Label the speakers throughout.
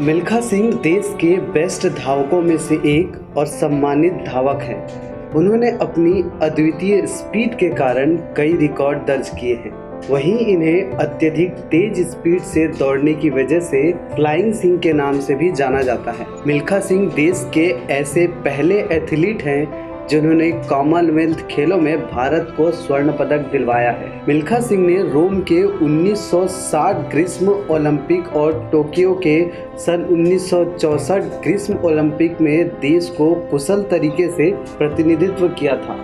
Speaker 1: मिल्खा सिंह देश के बेस्ट धावकों में से एक और सम्मानित धावक हैं। उन्होंने अपनी अद्वितीय स्पीड के कारण कई रिकॉर्ड दर्ज किए हैं। वहीं इन्हें अत्यधिक तेज स्पीड से दौड़ने की वजह से फ्लाइंग सिंह के नाम से भी जाना जाता है। मिल्खा सिंह देश के ऐसे पहले एथलीट हैं जिन्होंने कॉमनवेल्थ खेलों में भारत को स्वर्ण पदक दिलवाया है। मिल्खा सिंह ने रोम के 1960 ग्रीष्म ओलंपिक और टोक्यो के सन 1964 ग्रीष्म ओलंपिक में देश को कुशल तरीके से प्रतिनिधित्व किया था।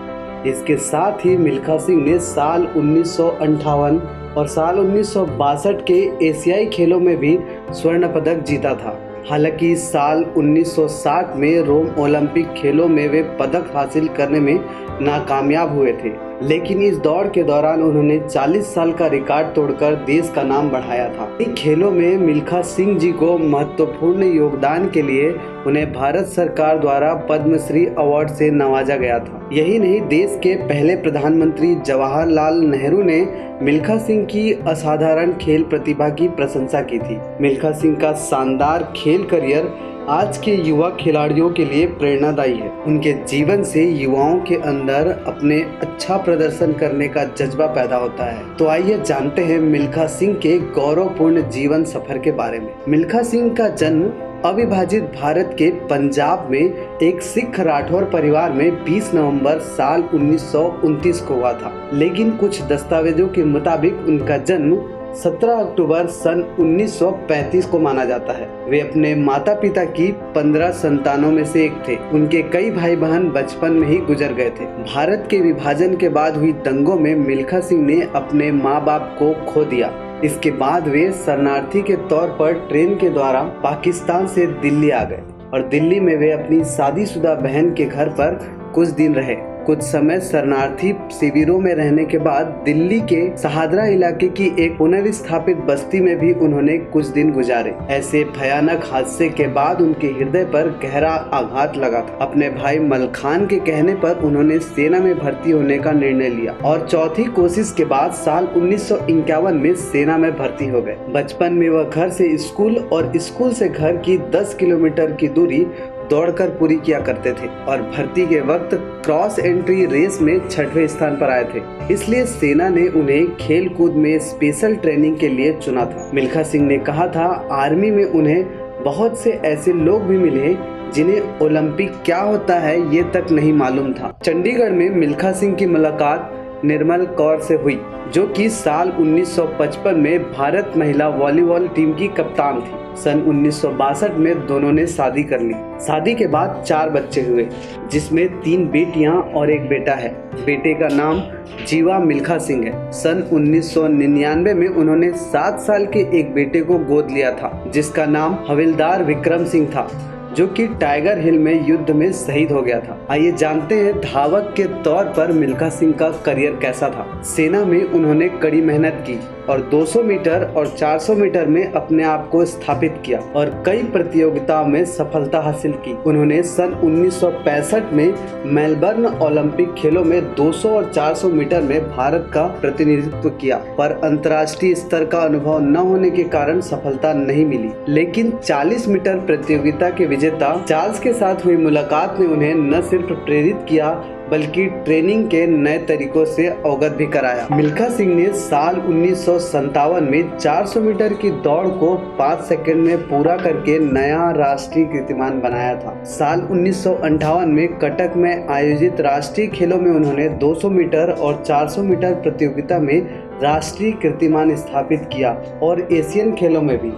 Speaker 1: इसके साथ ही मिल्खा सिंह ने साल 1958 और साल 1962 के एशियाई खेलों में भी स्वर्ण पदक जीता था। हालांकि साल 1960 में रोम ओलंपिक खेलों में वे पदक हासिल करने में नाकामयाब हुए थे, लेकिन इस दौड़ के दौरान उन्होंने 40 साल का रिकॉर्ड तोड़कर देश का नाम बढ़ाया था। इन खेलों में मिल्खा सिंह जी को महत्वपूर्ण योगदान के लिए उन्हें भारत सरकार द्वारा पद्मश्री अवार्ड से नवाजा गया था। यही नहीं, देश के पहले प्रधानमंत्री जवाहरलाल नेहरू ने मिल्खा सिंह की असाधारण खेल प्रतिभा की प्रशंसा की थी। मिल्खा सिंह का शानदार खेल करियर आज के युवा खिलाड़ियों के लिए प्रेरणादायी है। उनके जीवन से युवाओं के अंदर अपने अच्छा प्रदर्शन करने का जज्बा पैदा होता है। तो आइए जानते हैं मिल्खा सिंह के गौरवपूर्ण जीवन सफर के बारे में। मिल्खा सिंह का जन्म अविभाजित भारत के पंजाब में एक सिख राठौर परिवार में 20 नवंबर साल 1929 को हुआ था, लेकिन कुछ दस्तावेजों के मुताबिक उनका जन्म 17 अक्टूबर सन 1935 को माना जाता है। वे अपने माता पिता की 15 संतानों में से एक थे। उनके कई भाई बहन बचपन में ही गुजर गए थे। भारत के विभाजन के बाद हुई दंगों में मिल्खा सिंह ने अपने माँ बाप को खो दिया। इसके बाद वे शरणार्थी के तौर पर ट्रेन के द्वारा पाकिस्तान से दिल्ली आ गए और दिल्ली में वे अपनी शादीशुदा बहन के घर पर कुछ दिन रहे। कुछ समय शरणार्थी शिविरों में रहने के बाद दिल्ली के शहादरा इलाके की एक पुनर्स्थापित बस्ती में भी उन्होंने कुछ दिन गुजारे। ऐसे भयानक हादसे के बाद उनके हृदय पर गहरा आघात लगा था। अपने भाई मलखान के कहने पर उन्होंने सेना में भर्ती होने का निर्णय लिया और चौथी कोशिश के बाद साल 1951 में सेना में भर्ती हो गए। बचपन में वह घर से स्कूल और स्कूल से घर की 10 किलोमीटर की दूरी दौड़कर पूरी किया करते थे और भर्ती के वक्त क्रॉस एंट्री रेस में 6वें स्थान पर आए थे। इसलिए सेना ने उन्हें खेल कूद में स्पेशल ट्रेनिंग के लिए चुना था। मिल्खा सिंह ने कहा था, आर्मी में उन्हें बहुत से ऐसे लोग भी मिले जिन्हें ओलंपिक क्या होता है ये तक नहीं मालूम था। चंडीगढ़ में मिल्खा सिंह की मुलाकात निर्मल कौर से हुई, जो कि साल 1955 में भारत महिला वॉलीबॉल टीम की कप्तान थी। सन 1962 में दोनों ने शादी कर ली। शादी के बाद 4 बच्चे हुए, जिसमें 3 बेटियां और 1 बेटा है। बेटे का नाम जीवा मिल्खा सिंह है। सन 1999 में उन्होंने 7 साल के एक बेटे को गोद लिया था, जिसका नाम हविलदार विक्रम सिंह था, जो कि टाइगर हिल में युद्ध में शहीद हो गया था। आइए जानते हैं धावक के तौर पर मिल्खा सिंह का करियर कैसा था। सेना में उन्होंने कड़ी मेहनत की और 200 मीटर और 400 मीटर में अपने आप को स्थापित किया और कई प्रतियोगिताओं में सफलता हासिल की। उन्होंने सन 1965 में मेलबर्न ओलंपिक खेलों में 200 और 400 मीटर में भारत का प्रतिनिधित्व किया, पर अंतर्राष्ट्रीय स्तर का अनुभव न होने के कारण सफलता नहीं मिली। लेकिन 40 मीटर प्रतियोगिता के विजेता चार्ल्स के साथ हुई मुलाकात ने उन्हें न सिर्फ प्रेरित किया बल्कि ट्रेनिंग के नए तरीकों से अवगत भी कराया। मिल्खा सिंह ने साल 1957 में 400 मीटर की दौड़ को 5 सेकंड में पूरा करके नया राष्ट्रीय कीर्तिमान बनाया था। साल 1958 में कटक में आयोजित राष्ट्रीय खेलों में उन्होंने 200 मीटर और 400 मीटर प्रतियोगिता में राष्ट्रीय कीर्तिमान स्थापित किया और एशियन खेलों में भी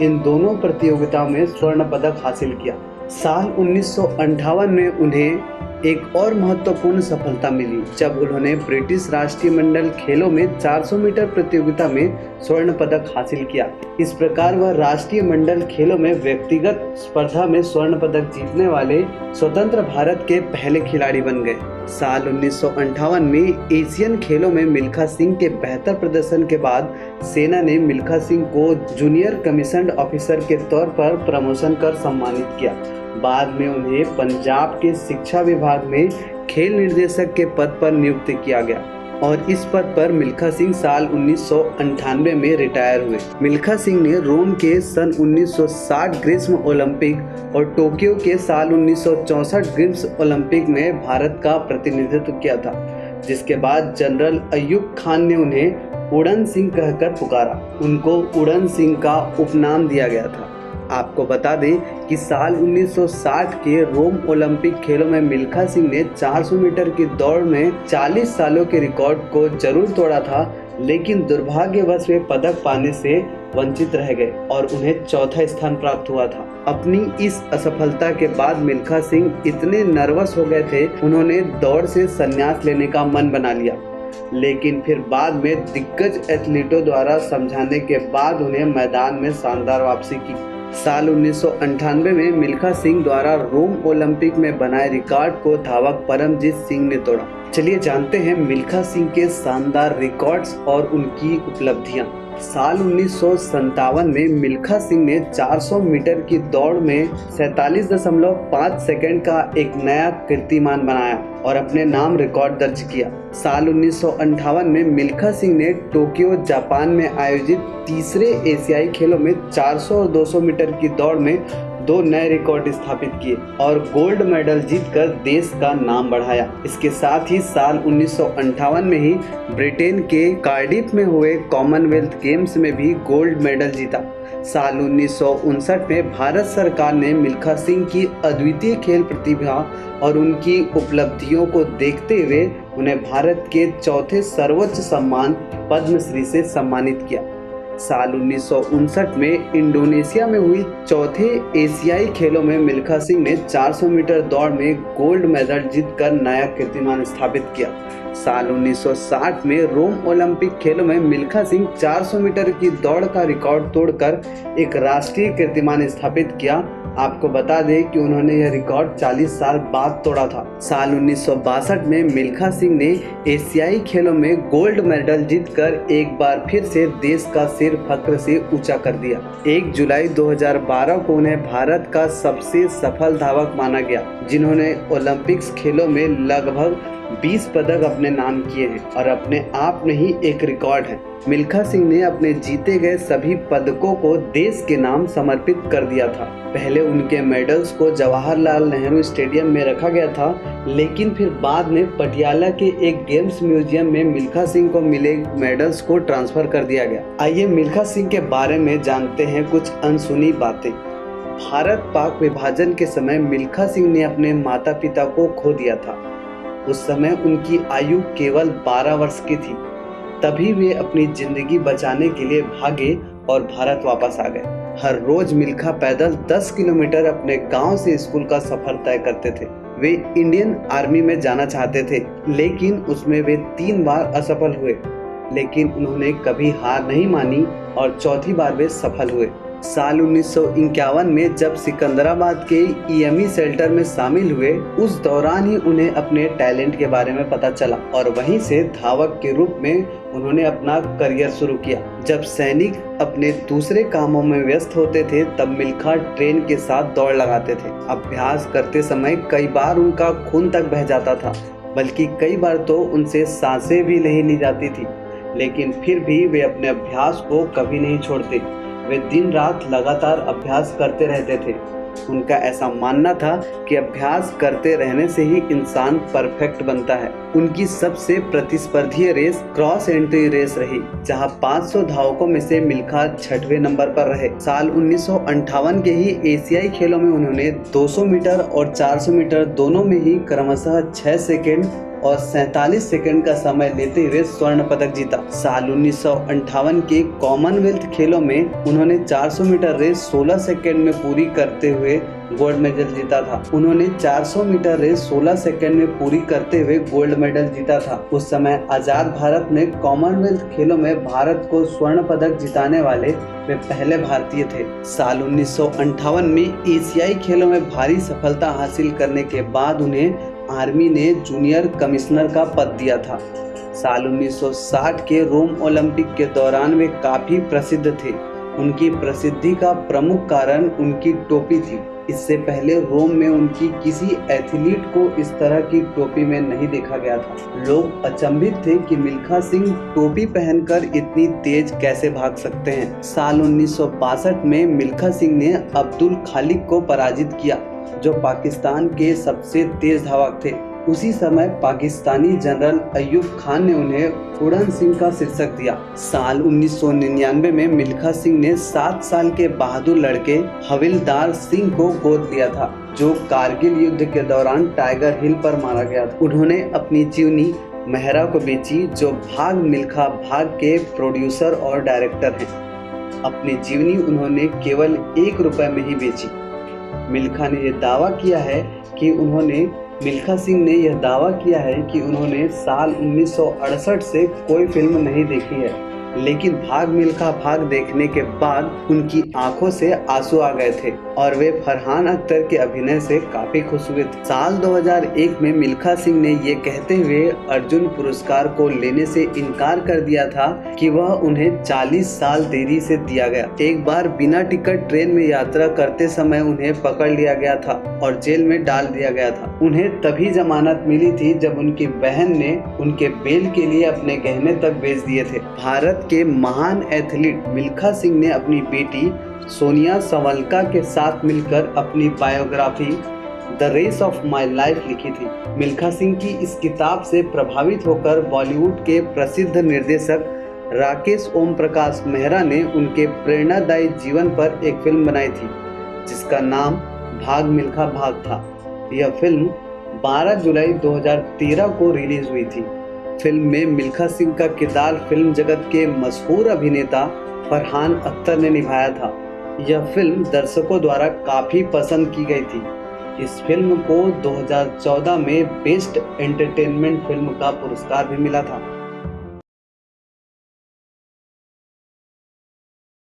Speaker 1: इन दोनों प्रतियोगिताओं में स्वर्ण पदक हासिल किया। साल 1958 में उन्हें एक और महत्वपूर्ण सफलता मिली जब उन्होंने ब्रिटिश राष्ट्रीय मंडल खेलों में 400 मीटर प्रतियोगिता में स्वर्ण पदक हासिल किया। इस प्रकार वह राष्ट्रीय मंडल खेलों में व्यक्तिगत स्पर्धा में स्वर्ण पदक जीतने वाले स्वतंत्र भारत के पहले खिलाड़ी बन गए। साल 1958 में एशियन खेलों में मिल्खा सिंह के बेहतर प्रदर्शन के बाद सेना ने मिल्खा सिंह को जूनियर कमीशन्ड ऑफिसर के तौर पर प्रमोशन कर सम्मानित किया। बाद में उन्हें पंजाब के शिक्षा विभाग में खेल निर्देशक के पद पर नियुक्त किया गया और इस पद पर मिल्खा सिंह साल 1998 में रिटायर हुए। मिल्खा सिंह ने रोम के सन 1960 ग्रीष्म ओलंपिक और टोक्यो के साल 1964 ग्रीष्म ओलंपिक में भारत का प्रतिनिधित्व किया था, जिसके बाद जनरल अयूब खान ने उन्हें उड़न सिंह कहकर पुकारा। उनको उड़न सिंह का उपनाम दिया गया था। आपको बता दें कि साल 1960 के रोम ओलंपिक खेलों में मिल्खा सिंह ने 400 मीटर की दौड़ में 40 सालों के रिकॉर्ड को जरूर तोड़ा था, लेकिन दुर्भाग्यवश वे पदक पाने से वंचित रह गए और उन्हें चौथा स्थान प्राप्त हुआ था। अपनी इस असफलता के बाद मिल्खा सिंह इतने नर्वस हो गए थे, उन्होंने दौड़ से संन्यास लेने का मन बना लिया, लेकिन फिर बाद में दिग्गज एथलीटों द्वारा समझाने के बाद उन्हें मैदान में शानदार वापसी की। साल 1998 में मिल्खा सिंह द्वारा रोम ओलंपिक में बनाए रिकॉर्ड को धावक परमजीत सिंह ने तोड़ा। चलिए जानते हैं मिल्खा सिंह के शानदार रिकॉर्ड्स और उनकी उपलब्धियां। साल 1957 में मिल्खा सिंह ने 400 मीटर की दौड़ में 47.5 सेकंड का एक नया कीर्तिमान बनाया और अपने नाम रिकॉर्ड दर्ज किया। साल 1958 में मिल्खा सिंह ने टोक्यो जापान में आयोजित तीसरे एशियाई खेलों में 400 और 200 मीटर की दौड़ में 2 नए रिकॉर्ड स्थापित किए और गोल्ड मेडल जीतकर देश का नाम बढ़ाया। इसके साथ ही साल 1958 में ही ब्रिटेन के कार्डिफ में हुए कॉमनवेल्थ गेम्स में भी गोल्ड मेडल जीता। साल 1959 में भारत सरकार ने मिल्खा सिंह की अद्वितीय खेल प्रतिभा और उनकी उपलब्धियों को देखते हुए उन्हें भारत के चौथे सर्वोच्च सम्मान पद्मश्री से सम्मानित किया। साल 1959 में इंडोनेशिया में हुई चौथे एशियाई खेलों में मिल्खा सिंह ने 400 मीटर दौड़ में गोल्ड मेडल जीतकर नया कीर्तिमान स्थापित किया। साल 1960 में रोम ओलंपिक खेलों में मिल्खा सिंह 400 मीटर की दौड़ का रिकॉर्ड तोड़कर एक राष्ट्रीय कीर्तिमान स्थापित किया। आपको बता दें कि उन्होंने यह रिकॉर्ड 40 साल बाद तोड़ा था। साल 1962 में मिल्खा सिंह ने एशियाई खेलों में गोल्ड मेडल जीतकर एक बार फिर से देश का सिर फख्र से ऊंचा कर दिया। 1 जुलाई 2012 को उन्हें भारत का सबसे सफल धावक माना गया, जिन्होंने ओलंपिक्स खेलों में लगभग 20 पदक अपने नाम किए हैं और अपने आप में ही एक रिकॉर्ड है। मिल्खा सिंह ने अपने जीते गए सभी पदकों को देश के नाम समर्पित कर दिया था। पहले उनके मेडल्स को जवाहरलाल नेहरू स्टेडियम में रखा गया था, लेकिन फिर बाद में पटियाला के एक गेम्स म्यूजियम में मिल्खा सिंह को मिले मेडल्स को ट्रांसफर कर दिया गया। आइए मिल्खा सिंह के बारे में जानते हैं कुछ अनसुनी बातें। भारत पाक विभाजन के समय मिल्खा सिंह ने अपने माता पिता को खो दिया था। उस समय उनकी आयु केवल 12 वर्ष की थी। तभी वे अपनी जिंदगी बचाने के लिए भागे और भारत वापस आ गए। हर रोज मिल्खा पैदल 10 किलोमीटर अपने गांव से स्कूल का सफर तय करते थे। वे इंडियन आर्मी में जाना चाहते थे, लेकिन उसमें वे 3 बार असफल हुए, लेकिन उन्होंने कभी हार नहीं मानी और चौथी बार वे सफल हुए। साल 1951 में जब सिकंदराबाद के ईएमई शेल्टर में शामिल हुए, उस दौरान ही उन्हें अपने टैलेंट के बारे में पता चला और वहीं से धावक के रूप में उन्होंने अपना करियर शुरू किया। जब सैनिक अपने दूसरे कामों में व्यस्त होते थे, तब मिल्खा ट्रेन के साथ दौड़ लगाते थे। अभ्यास करते समय कई बार उनका खून तक बह जाता था, बल्कि कई बार तो उनसे सांसें भी नहीं ली जाती थी, लेकिन फिर भी वे अपने अभ्यास को कभी नहीं छोड़ते। वे दिन रात लगातार अभ्यास करते रहते थे। उनका ऐसा मानना था कि अभ्यास करते रहने से ही इंसान परफेक्ट बनता है। उनकी सबसे प्रतिस्पर्धी रेस क्रॉस एंट्री रेस रही, जहां 500 धावकों में से मिल्खा 6वें नंबर पर रहे। साल 1958 के ही एशियाई खेलों में उन्होंने 200 मीटर और 400 मीटर दोनों में ही क्रमशः 6 सेकेंड और 47 सेकंड का समय लेते हुए स्वर्ण पदक जीता। साल 1958 के कॉमनवेल्थ खेलों में उन्होंने 400 मीटर रेस 16 सेकंड में पूरी करते हुए गोल्ड मेडल जीता था। उन्होंने 400 मीटर रेस 16 सेकंड में पूरी करते हुए गोल्ड मेडल जीता था। उस समय आजाद भारत में कॉमनवेल्थ खेलों में भारत को स्वर्ण पदक जिताने वाले वे पहले भारतीय थे। साल 1958 में एशियाई खेलों में भारी सफलता हासिल करने के बाद उन्हें आर्मी ने जूनियर कमिश्नर का पद दिया था। साल 1960 के रोम ओलंपिक के दौरान वे काफी प्रसिद्ध थे। उनकी प्रसिद्धि का प्रमुख कारण उनकी टोपी थी। इससे पहले रोम में उनकी किसी एथलीट को इस तरह की टोपी में नहीं देखा गया था। लोग अचंभित थे कि मिल्खा सिंह टोपी पहनकर इतनी तेज कैसे भाग सकते हैं। साल 1962 में मिल्खा सिंह ने अब्दुल खालिक को पराजित किया, जो पाकिस्तान के सबसे तेज धावक थे। उसी समय पाकिस्तानी जनरल अयूब खान ने उन्हें उड़न सिंह का शीर्षक दिया। साल 1999 में मिल्खा सिंह ने 7 साल के बहादुर लड़के हविलदार सिंह को गोद लिया था, जो कारगिल युद्ध के दौरान टाइगर हिल पर मारा गया था। उन्होंने अपनी जीवनी मेहरा को बेची, जो भाग मिल्खा भाग के प्रोड्यूसर और डायरेक्टर हैं। अपनी जीवनी उन्होंने केवल 1 रुपए में ही बेची। मिल्खा सिंह ने यह दावा किया है कि उन्होंने साल 1968 से कोई फिल्म नहीं देखी है, लेकिन भाग मिल्खा भाग देखने के बाद उनकी आंखों से आंसू आ गए थे और वे फरहान अख्तर के अभिनय से काफी खुश हुए थे। साल 2001 में मिल्खा सिंह ने ये कहते हुए अर्जुन पुरस्कार को लेने से इनकार कर दिया था कि वह उन्हें 40 साल देरी से दिया गया। एक बार बिना टिकट ट्रेन में यात्रा करते समय उन्हें पकड़ लिया गया था और जेल में डाल दिया गया था। उन्हें तभी जमानत मिली थी जब उनकी बहन ने उनके बेल के लिए अपने गहने तक बेच दिए थे। भारत के महान एथलीट मिल्खा सिंह ने अपनी बेटी सोनिया सवलका के साथ मिलकर अपनी biography the race of my life लिखी थी। मिल्खा सिंह की इस किताब से प्रभावित होकर बॉलीवुड के प्रसिद्ध निर्देशक राकेश ओम प्रकाश मेहरा ने उनके प्रेरणादायी जीवन पर एक फिल्म बनाई थी, जिसका नाम भाग मिल्खा भाग था। यह फिल्म 12 जुलाई 2013 को रिलीज हुई थी। फिल्म में मिल्खा सिंह का किरदार फिल्म जगत के मशहूर अभिनेता फरहान अख्तर ने निभाया था। यह फिल्म दर्शकों द्वारा काफी पसंद की गई थी। इस फिल्म को 2014 में बेस्ट एंटरटेनमेंट फिल्म का पुरस्कार भी मिला था।